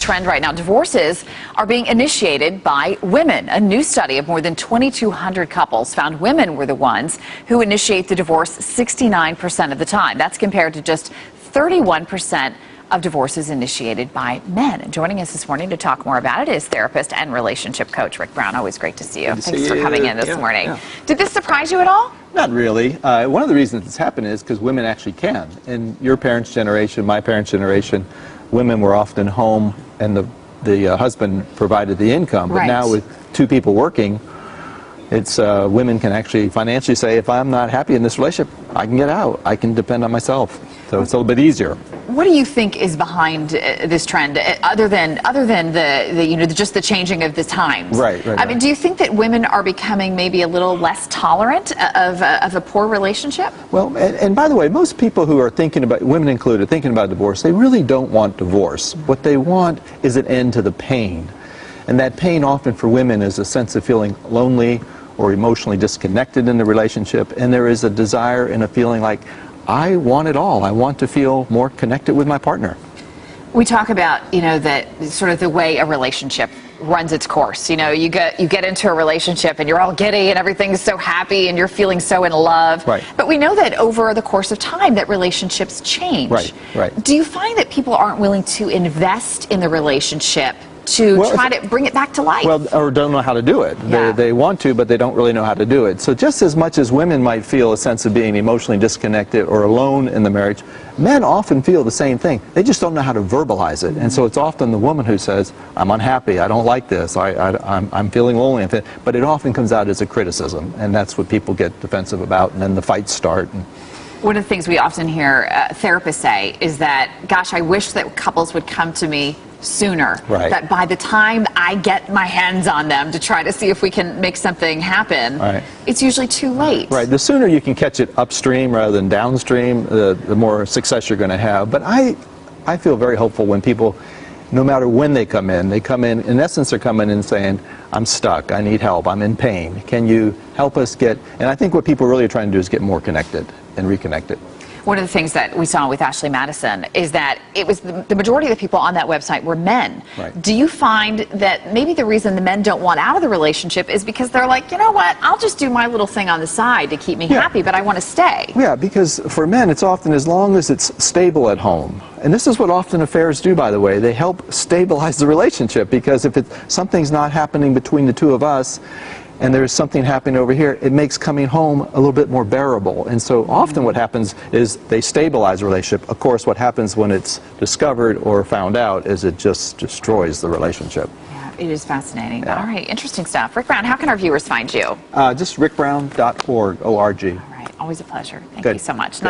trend right now. Divorces are being initiated by women. A new study of more than 2,200 couples found women were the ones who initiate the divorce 69% of the time. That's compared to just 31% of divorces initiated by men. And joining us this morning to talk more about it is therapist and relationship coach Rick Brown. Always great to see you. Thanks for coming in this morning. Did this surprise you at all? Not really. One of the reasons it's happened is because women actually can. In your parents' generation, my parents' generation, women were often home and the husband provided the income. But now with two people working, it's women can actually financially say, if I'm not happy in this relationship, I can get out. I can depend on myself. So it's a little bit easier. What do you think is behind this trend, other than just the changing of the times? Right. I mean, do you think that women are becoming maybe a little less tolerant of a poor relationship? Well, and by the way, most people who are thinking about, women included, thinking about divorce, they really don't want divorce. What they want is an end to the pain. And that pain often for women is a sense of feeling lonely or emotionally disconnected in the relationship. And there is a desire and a feeling like, I want it all. I want to feel more connected with my partner. We talk about, that sort of the way a relationship runs its course. You get into a relationship and you're all giddy and everything's so happy and you're feeling so in love. Right. But we know that over the course of time that relationships change. Right. Do you find that people aren't willing to invest in the relationship to try to bring it back to life? Well, or don't know how to do it. Yeah. They want to, but they don't really know how to do it. So just as much as women might feel a sense of being emotionally disconnected or alone in the marriage, men often feel the same thing. They just don't know how to verbalize it. And so it's often the woman who says, I'm unhappy, I don't like this, I'm feeling lonely. But it often comes out as a criticism, and that's what people get defensive about, and then the fights start. One of the things we often hear therapists say is that, gosh, I wish that couples would come to me sooner. Right. That by the time I get my hands on them to try to see if we can make something happen, it's usually too late. Right. The sooner you can catch it upstream rather than downstream, the more success you're going to have. But I feel very hopeful when people, no matter when they come in essence, they're coming in saying, I'm stuck, I need help, I'm in pain. Can you help us get, and I think what people really are trying to do is get more connected and reconnected. One of the things that we saw with Ashley Madison is that it was the majority of the people on that website were men. Right. Do you find that maybe the reason the men don't want out of the relationship is because they're like, you know what, I'll just do my little thing on the side to keep me happy, but I want to stay? Yeah, because for men, it's often as long as it's stable at home. And this is what often affairs do, by the way. They help stabilize the relationship, because if something's not happening between the two of us, and there's something happening over here, it makes coming home a little bit more bearable. And so often what happens is they stabilize the relationship. Of course, what happens when it's discovered or found out is it just destroys the relationship. Yeah, it is fascinating. Yeah. All right, interesting stuff. Rick Brown, how can our viewers find you? Just rickbrown.org, O-R-G. All right, always a pleasure. Thank you so much.